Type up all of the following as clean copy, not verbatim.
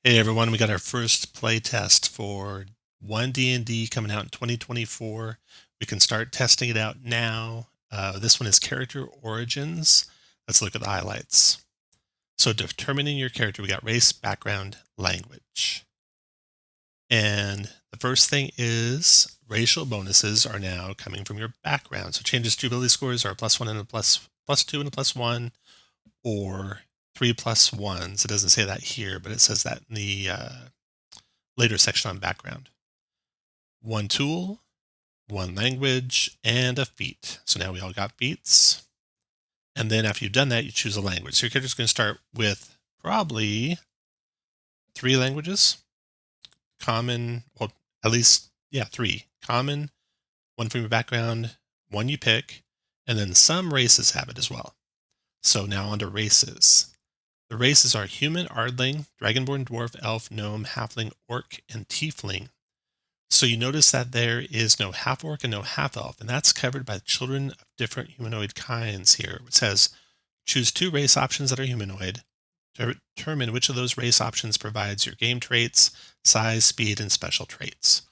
Hey everyone, we got our first playtest for ONEDND coming out in 2024. We can start testing it out now. This one is Character Origins. Let's look at the highlights. So determining your character, we got race, background, language. And the first thing is racial bonuses are now coming from your background. So changes to ability scores are a +1 and a +2 and a +1, or 3+1s. It doesn't say that here, but it says that in the later section on background. One tool, one language, and a feat. So now we all got feats. And then after you've done that, you choose a language. So your character's going to start with probably 3 languages. Common, well, at least, yeah, 3. Common, one from your background, one you pick, and then some races have it as well. So now under races. The races are human, Ardling, Dragonborn, Dwarf, Elf, Gnome, Halfling, Orc, and Tiefling. So you notice that there is no half-orc and no half-elf, and that's covered by the children of different humanoid kinds here. It says, choose 2 race options that are humanoid. Determine which of those race options provides your game traits, size, speed, and special traits.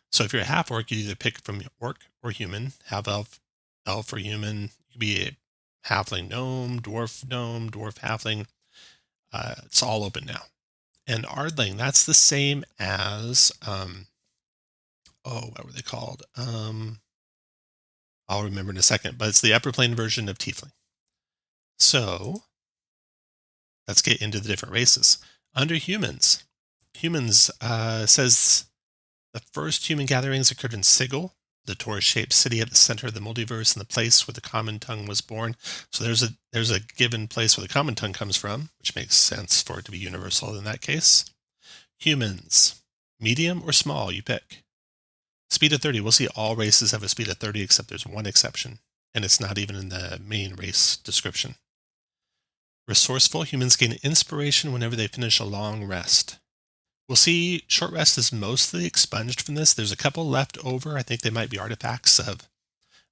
So if you're a half-orc, you either pick from orc or human, half-elf, elf or human. You could be a halfling gnome, dwarf halfling. It's all open now. And Ardling, that's the same as, what were they called? I'll remember in a second, but it's the upper plane version of Tiefling. So let's get into the different races. Under humans, says the first human gatherings occurred in Sigil, the torus-shaped city at the center of the multiverse and the place where the common tongue was born. So there's a given place where the common tongue comes from, which makes sense for it to be universal in that case. Humans, medium or small, you pick. Speed of 30. We'll see all races have a speed of 30 except there's one exception, and it's not even in the main race description. Resourceful. Humans gain inspiration whenever they finish a long rest. We'll see short rest is mostly expunged from this. There's a couple left over. I think they might be artifacts of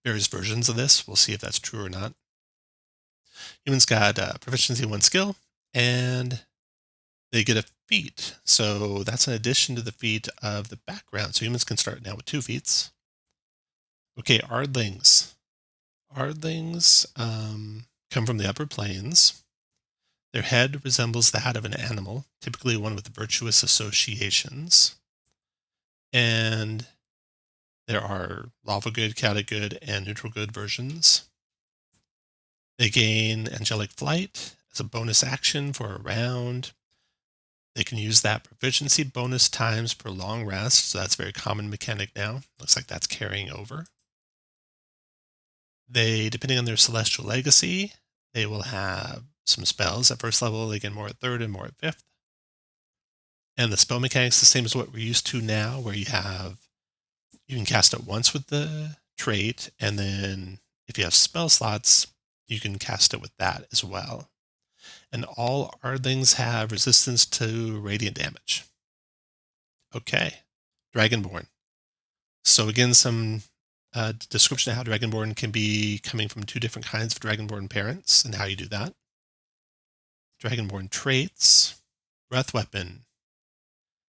various versions of this. We'll see if that's true or not. Humans got proficiency in 1 skill, and they get a feat. So that's an addition to the feat of the background. So humans can start now with 2 feats. Okay, Ardlings. Ardlings come from the upper planes. Their head resembles that of an animal, typically one with virtuous associations. And there are lawful good, chaotic good, and neutral good versions. They gain angelic flight as a bonus action for a round. They can use that proficiency bonus times per long rest, so that's a very common mechanic now. Looks like that's carrying over. They, depending on their celestial legacy, they will have some spells. At first level, they get more at 3rd and more at 5th. And the spell mechanic's the same as what we're used to now, where you can cast it once with the trait, and then if you have spell slots, you can cast it with that as well. And all Ardlings have resistance to radiant damage. Okay, Dragonborn. So again, some description of how Dragonborn can be coming from 2 different kinds of Dragonborn parents and how you do that. Dragonborn traits, breath weapon.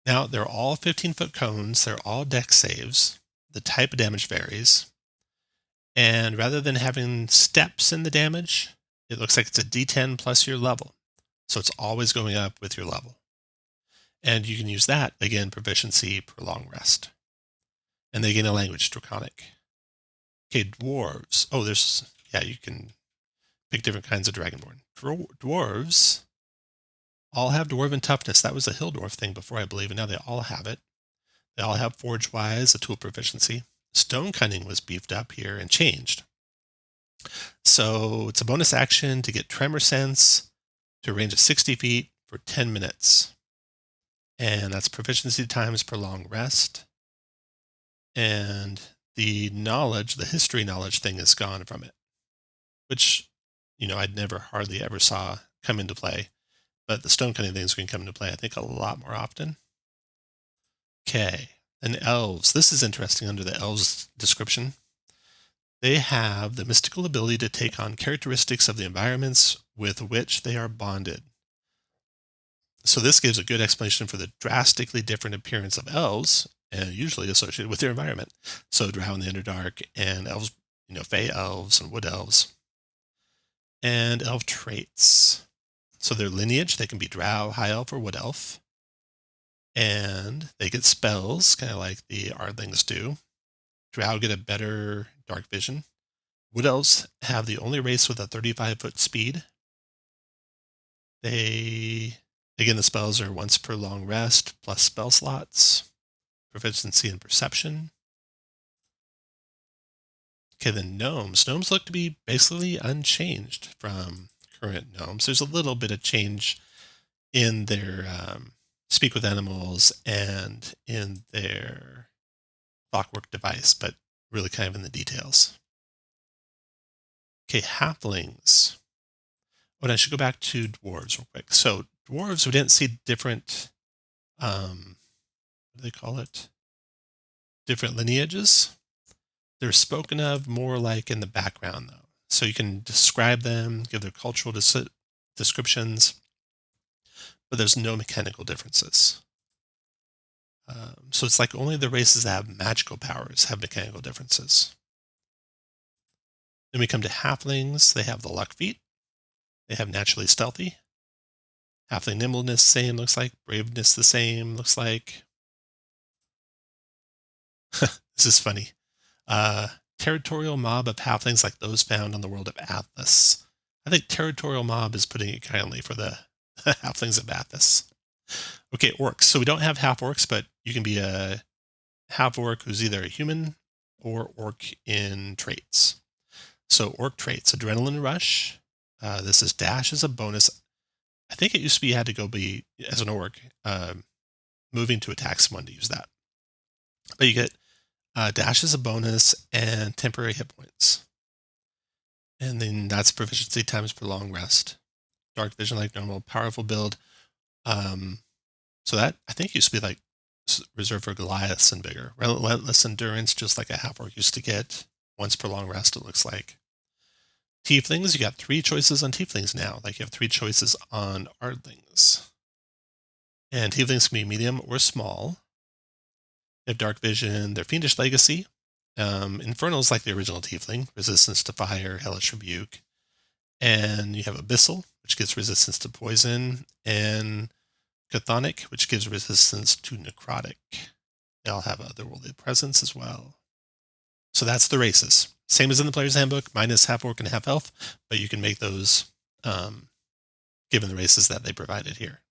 Now, they're all 15-foot cones. They're all dex saves. The type of damage varies. And rather than having steps in the damage, it looks like it's a d10 plus your level. So it's always going up with your level. And you can use that, again, proficiency per long rest. And they gain a language, Draconic. Okay, Dwarves. Oh, you can pick different kinds of Dragonborn. Dwarves all have Dwarven toughness. That was a Hill Dwarf thing before, I believe, and now they all have it. They all have Forge Wise, a tool proficiency. Stone Cunning was beefed up here and changed. So it's a bonus action to get Tremor Sense to a range of 60 feet for 10 minutes. And that's proficiency times per long rest. And the history knowledge thing is gone from it, which, I'd never hardly ever saw come into play. But the Stone Cunning things can come into play, I think, a lot more often. Okay, and Elves. This is interesting under the Elves description. They have the mystical ability to take on characteristics of the environments with which they are bonded. So this gives a good explanation for the drastically different appearance of elves, and usually associated with their environment. So drow in the Underdark, and elves, fey elves and wood elves. And elf traits. So their lineage, they can be drow, high elf, or wood elf. And they get spells, kind of like the Ardlings do. Drow get a better dark vision. Wood elves have the only race with a 35-foot speed. Again, the spells are once per long rest, plus spell slots, proficiency in perception. Okay, then gnomes. Gnomes look to be basically unchanged from current gnomes. There's a little bit of change in their speak with animals and in their clockwork device, but really kind of in the details. Okay, halflings. Oh, and I should go back to dwarves real quick. So dwarves, we didn't see different, what do they call it? Different lineages. They're spoken of more like in the background, though. So you can describe them, give their cultural descriptions, but there's no mechanical differences. So it's like only the races that have magical powers have mechanical differences. Then we come to halflings. They have the luck feat. They have naturally stealthy. Halfling nimbleness, same, looks like. Braveness, the same, looks like. This is funny. Territorial mob of halflings like those found on the world of Athos. I think territorial mob is putting it kindly for the halflings of Athos. Okay, orcs. So we don't have half orcs, but you can be a half orc who's either a human or orc in traits. So orc traits, adrenaline rush. This is dash as a bonus. I think it used to be you had to go be, as an orc, moving to attack someone to use that. But you get dash as a bonus and temporary hit points. And then that's proficiency times per long rest. Dark vision like normal, powerful build. So that, I think, used to be like reserved for Goliaths and bigger. Relentless endurance, just like a half orc used to get. Once per long rest, it looks like. Tieflings, you got 3 choices on Tieflings now. Like you have 3 choices on Ardlings. And Tieflings can be medium or small. They have dark vision. They're fiendish legacy. Infernal is like the original Tiefling. Resistance to fire, hellish rebuke. And you have Abyssal, which gives resistance to poison. And Chthonic, which gives resistance to necrotic. They all have otherworldly presence as well. So that's the races. Same as in the player's handbook, minus half orc and half elf, but you can make those given the races that they provided here.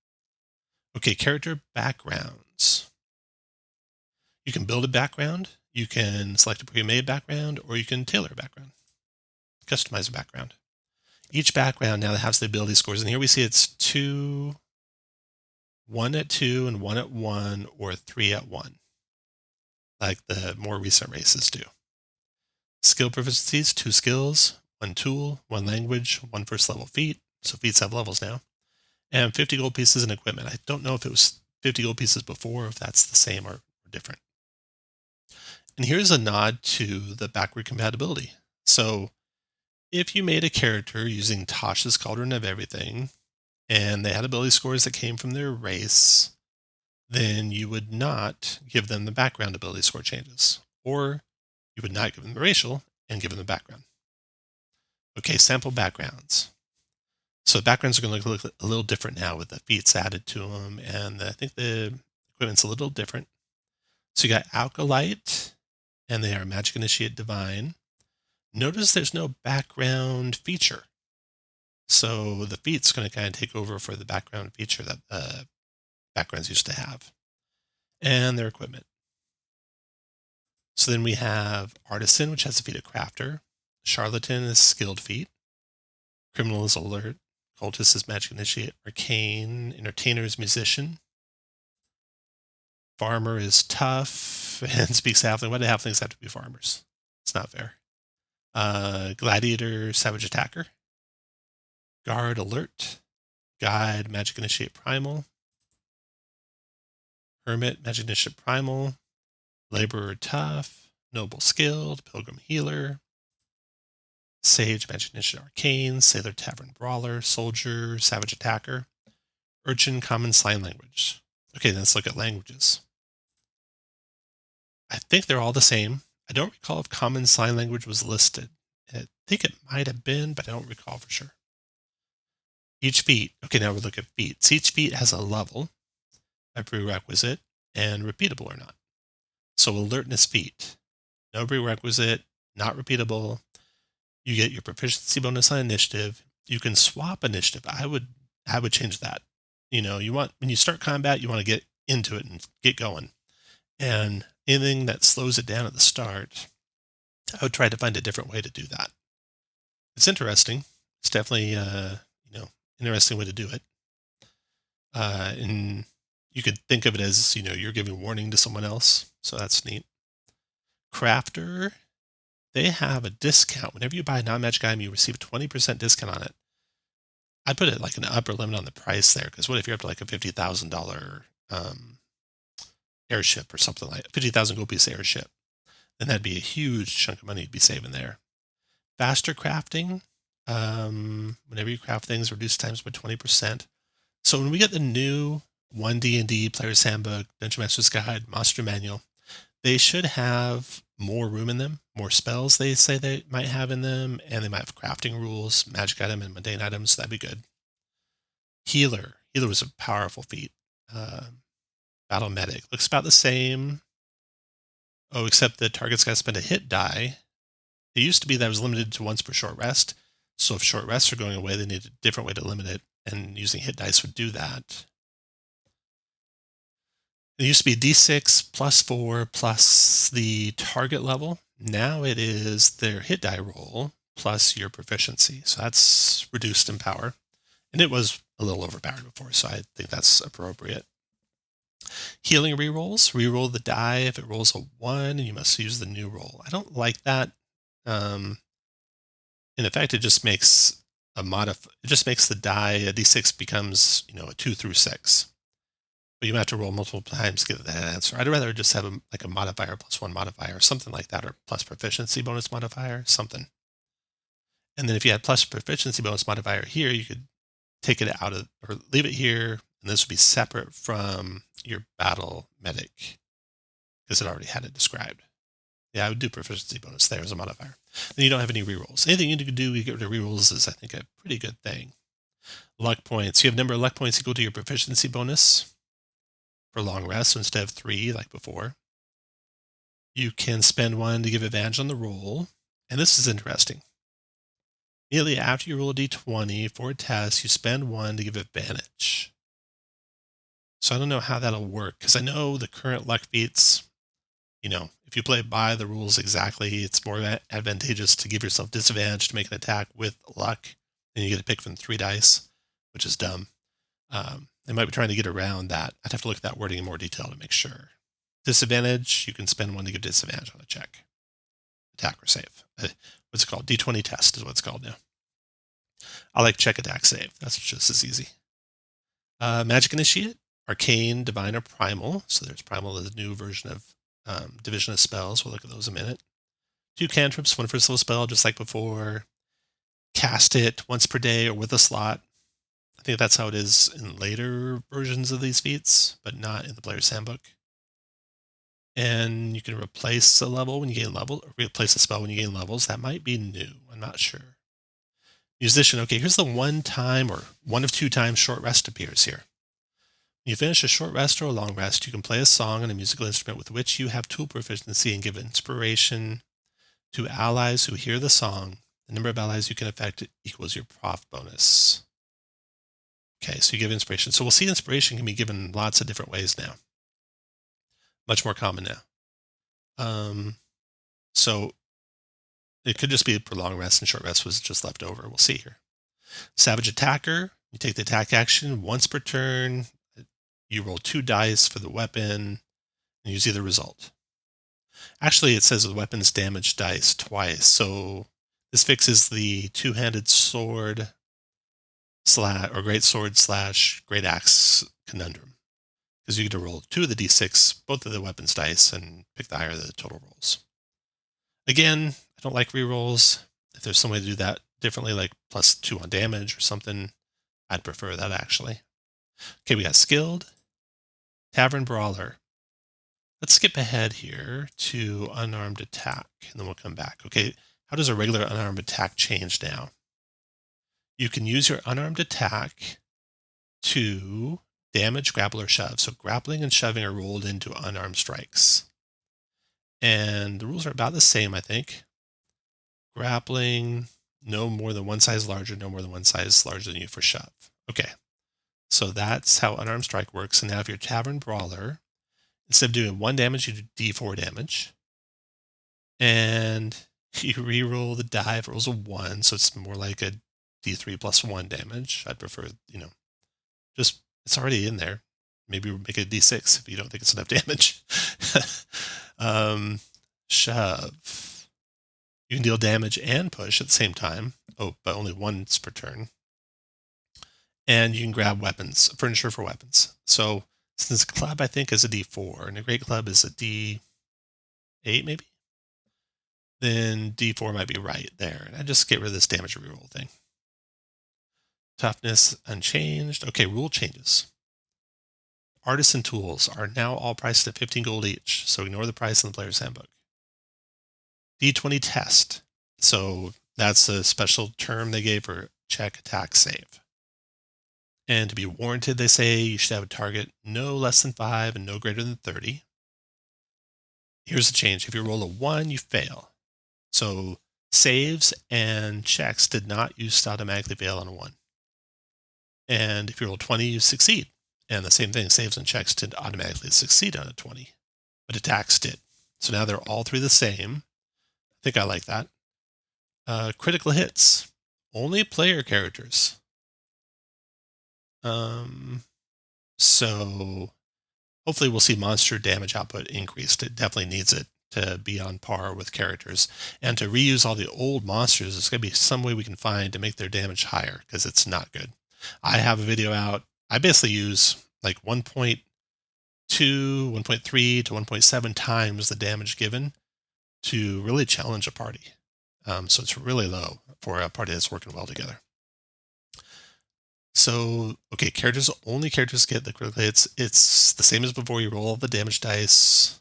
Okay, character backgrounds. You can build a background, you can select a pre-made background, or you can tailor a background, customize a background. Each background now has the ability scores, and here we see it's 2, 1 at 2, and 1 at 1, or 3 at 1, like the more recent races do. Skill proficiencies, 2 skills, 1 tool, 1 language, 1 first level feat. So feats have levels now. And 50 gold pieces in equipment. I don't know if it was 50 gold pieces before, or if that's the same or different. And here's a nod to the backward compatibility. So if you made a character using Tasha's Cauldron of Everything, and they had ability scores that came from their race, then you would not give them the background ability score changes. Or you would not give them the racial and give them the background. Okay, sample backgrounds. So backgrounds are going to look a little different now with the feats added to them, and I think the equipment's a little different. So you got Alkalite, and they are Magic Initiate Divine. Notice there's no background feature. So the feat's going to kind of take over for the background feature that backgrounds used to have. And their equipment. So then we have Artisan, which has a feat of Crafter. Charlatan is Skilled feat. Criminal is Alert. Cultist is Magic Initiate. Arcane. Entertainer is Musician. Farmer is Tough and speaks Halfling. Why do Halflings have to be farmers? It's not fair. Gladiator, Savage Attacker. Guard, Alert. Guide, Magic Initiate Primal. Hermit, Magic Initiate Primal. Laborer, Tough. Noble, Skilled. Pilgrim, Healer. Sage, Magic Initiate Arcane. Sailor, Tavern Brawler. Soldier, Savage Attacker. Urchin Common Sign Language. Okay, let's look at languages. I think they're all the same. I don't recall if Common Sign Language was listed. I think it might have been, but I don't recall for sure. Each feat. Okay, now we look at feats. Each feat has a level, a prerequisite, and repeatable or not. So alertness feat. No prerequisite, not repeatable. You get your proficiency bonus on initiative. You can swap initiative. I would change that. You want, when you start combat, you want to get into it and get going. And anything that slows it down at the start, I would try to find a different way to do that. It's interesting. It's definitely interesting way to do it. And you could think of it as, you're giving warning to someone else. So that's neat. Crafter, they have a discount. Whenever you buy a non-magic item, you receive a 20% discount on it. I'd put it like an upper limit on the price there, because what if you're up to like a $50,000 airship or something like 50,000 gold piece airship? Then that'd be a huge chunk of money you'd be saving there. Faster crafting, whenever you craft things, reduce times by 20%. So when we get the new ONEDND Player's Handbook, Dungeon Master's Guide, Monster Manual, they should have more room in them, more spells they say they might have in them, and they might have crafting rules, magic item, and mundane items. So that'd be good. Healer. Healer was a powerful feat. Battle Medic. Looks about the same. Oh, except the target's got to spend a hit die. It used to be that it was limited to once per short rest. So if short rests are going away, they need a different way to limit it, and using hit dice would do that. It used to be D6 plus 4 plus the target level. Now it is their hit die roll plus your proficiency. So that's reduced in power. And it was a little overpowered before, so I think that's appropriate. Healing rerolls. Reroll the die. If it rolls a 1, and you must use the new roll. I don't like that. In effect, it just makes it just makes the die, a D6 becomes, a 2 through 6. But you might have to roll multiple times to get that answer. I'd rather just have a modifier plus 1 modifier, something like that, or plus proficiency bonus modifier, something. And then if you had plus proficiency bonus modifier here, you could take it out of, or leave it here, and this would be separate from your battle medic, because it already had it described. Yeah, I would do proficiency bonus there as a modifier. Then you don't have any rerolls. Anything you can do, you get rid of rerolls is, I think, a pretty good thing. Luck points. You have number of luck points equal to your proficiency bonus for long rest, so instead of 3 like before. You can spend 1 to give advantage on the roll. And this is interesting. Immediately after you roll a d20 for a test, you spend 1 to give advantage. So I don't know how that'll work, because I know the current luck feats, if you play by the rules exactly, it's more advantageous to give yourself disadvantage to make an attack with luck, and you get to pick from 3 dice, which is dumb. They might be trying to get around that. I'd have to look at that wording in more detail to make sure. Disadvantage, you can spend 1 to give disadvantage on a check, attack, or save. What's it called? D20 test is what it's called now. I like check, attack, save. That's just as easy. Magic Initiate, Arcane, Divine, or Primal. So there's Primal, the new version of Division of Spells. We'll look at those in a minute. 2 cantrips, 1 first level spell, just like before. Cast it once per day or with a slot. I think that's how it is in later versions of these feats, but not in the Player's Handbook. And you can replace a level when you gain level, or replace a spell when you gain levels. That might be new. I'm not sure. Musician. Okay, here's the 1 time or 1 of 2 times short rest appears here. When you finish a short rest or a long rest, you can play a song on a musical instrument with which you have tool proficiency and give inspiration to allies who hear the song. The number of allies you can affect equals your prof bonus. Okay, so you give inspiration. So we'll see inspiration can be given lots of different ways now. Much more common now. So it could just be for long rest, and short rest was just left over. We'll see here. Savage Attacker. You take the attack action once per turn. You roll 2 dice for the weapon, and you see the result. Actually, it says the weapon's damage dice twice. So this fixes the 2-handed sword or great sword / great axe conundrum, because you get to roll 2 of the d6, both of the weapons dice, and pick the higher of the total rolls. Again, I don't like rerolls. If there's some way to do that differently, like +2 on damage or something, I'd prefer that actually. Okay, we got Skilled, Tavern Brawler. Let's skip ahead here to Unarmed Attack, and then we'll come back. Okay, how does a regular Unarmed Attack change now? You can use your Unarmed Attack to damage, grapple, or shove. So grappling and shoving are rolled into unarmed strikes. And the rules are about the same, I think. Grappling, no more than one size larger, no more than one size larger than you for shove. Okay, so that's how unarmed strike works. And now if you're Tavern Brawler, instead of doing 1 damage, you do D4 damage. And you reroll the die if it rolls a 1, so it's more like a D3 plus 1 damage. I'd prefer, just it's already in there. Maybe we'll make it a D6 if you don't think it's enough damage. Shove. You can deal damage and push at the same time. Oh, but only once per turn. And you can grab weapons, furniture for weapons. So since club, I think, is a D4, and a great club is a D8, maybe? Then D4 might be right there. And I just get rid of this damage reroll thing. Toughness unchanged. Okay, rule changes. Artisan tools are now all priced at 15 gold each, so ignore the price in the player's handbook. D20 test. So that's a special term they gave for check, attack, save. And to be warranted, they say you should have a target no less than 5 and no greater than 30. Here's the change. If you roll a 1, you fail. So saves and checks did not used to automatically fail on a 1. And if you roll 20, you succeed. And the same thing, saves and checks did automatically succeed on a 20. But attacks did. So now they're all three the same. I think I like that. Critical hits. Only player characters. So hopefully we'll see monster damage output increased. It definitely needs it to be on par with characters. And to reuse all the old monsters, there's going to be some way we can find to make their damage higher, because it's not good. I have a video out. I basically use like 1.2, 1.3 to 1.7 times the damage given to really challenge a party. So it's really low for a party that's working well together. So, okay, only characters get the critical hits. It's the same as before. You roll all the damage dice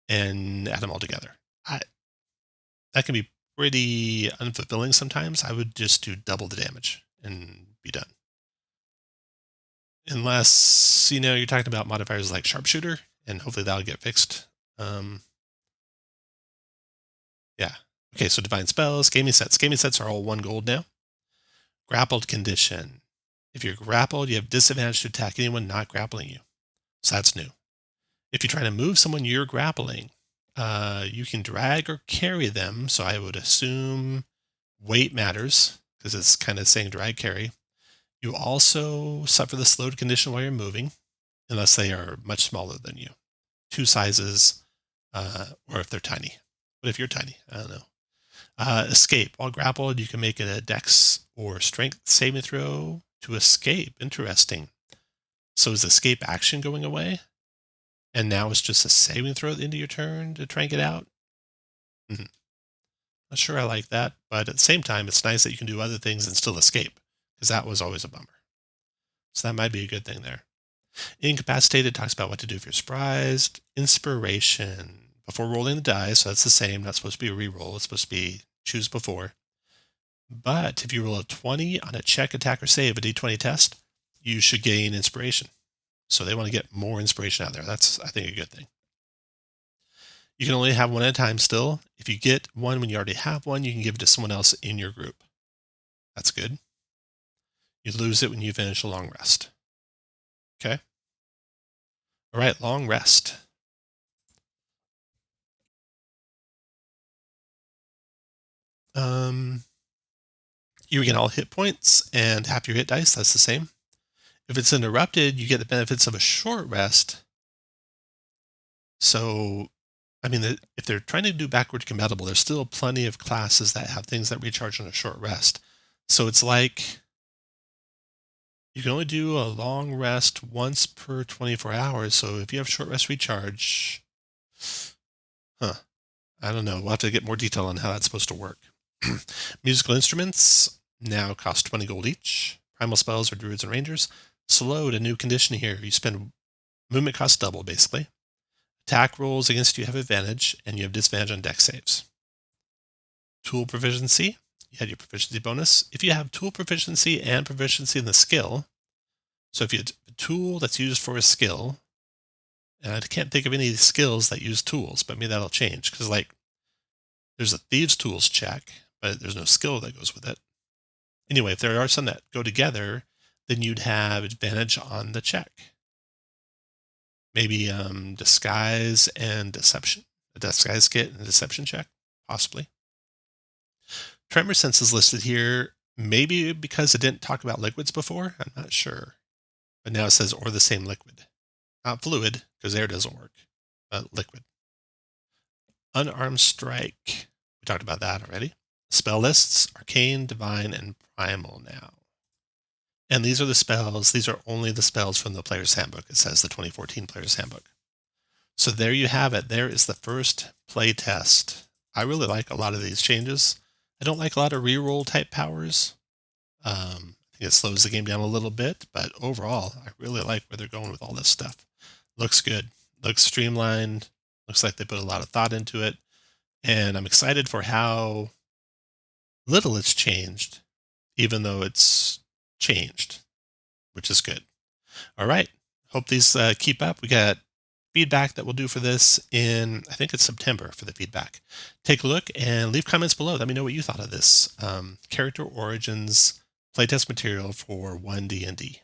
and add them all together. That can be pretty unfulfilling sometimes. I would just do double the damage and be done. Unless, you're talking about modifiers like sharpshooter, and hopefully that'll get fixed. Yeah. Okay, so divine spells, gaming sets. Gaming sets are all 1 gold now. Grappled condition. If you're grappled, you have disadvantage to attack anyone not grappling you. So that's new. If you're trying to move someone you're grappling, you can drag or carry them. So I would assume weight matters, because it's kind of saying drag carry. You also suffer the slowed condition while you're moving, unless they are much smaller than you. 2 sizes, or if they're tiny. But if you're tiny, I don't know. Escape. While grappled, you can make it a dex or strength saving throw to escape. Interesting. So is escape action going away? And now it's just a saving throw at the end of your turn to try and get out? Not sure I like that, but at the same time, it's nice that you can do other things and still escape, because that was always a bummer. So that might be a good thing there. Incapacitated talks about what to do if you're surprised. Inspiration. Before rolling the die, so that's the same. Not supposed to be a reroll. It's supposed to be choose before. But if you roll a 20 on a check, attack, or save, a d20 test, you should gain inspiration. So they want to get more inspiration out there. That's, I think, a good thing. You can only have 1 at a time still. If you get 1 when you already have 1, you can give it to someone else in your group. That's good. You lose it when you finish a long rest. Okay? All right, long rest. You regain all hit points and half your hit dice. That's the same. If it's interrupted, you get the benefits of a short rest. So, if they're trying to do backward compatible, there's still plenty of classes that have things that recharge on a short rest. So it's like you can only do a long rest once per 24 hours. So if you have short rest recharge, I don't know. We'll have to get more detail on how that's supposed to work. Musical instruments now cost 20 gold each. Primal spells are druids and rangers. Slowed, a new condition here. You spend movement cost double, basically. Attack rolls against you have advantage, and you have disadvantage on dex saves. Tool proficiency, you had your proficiency bonus. If you have tool proficiency and proficiency in the skill, so if you have a tool that's used for a skill, and I can't think of any skills that use tools, but maybe that'll change, because like there's a thieves tools check, but there's no skill that goes with it. Anyway, if there are some that go together, then you'd have advantage on the check. Maybe disguise and deception. A disguise kit and a deception check, possibly. Tremor sense is listed here, maybe because it didn't talk about liquids before. I'm not sure. But now it says, or the same liquid. Not fluid, because air doesn't work, but liquid. Unarmed Strike. We talked about that already. Spell lists, Arcane, Divine, and Primal now. And these are the spells. These are only the spells from the Player's Handbook. It says the 2014 Player's Handbook. So there you have it. There is the first playtest. I really like a lot of these changes. I don't like a lot of reroll type powers. I think it slows the game down a little bit, but overall, I really like where they're going with all this stuff. Looks good. Looks streamlined. Looks like they put a lot of thought into it. And I'm excited for how little it's changed, even though it's changed, which is good. All right. Hope these keep up. We got feedback that we'll do for this in, I think it's September for the feedback. Take a look and leave comments below. Let me know what you thought of this character origins playtest material for ONEDND.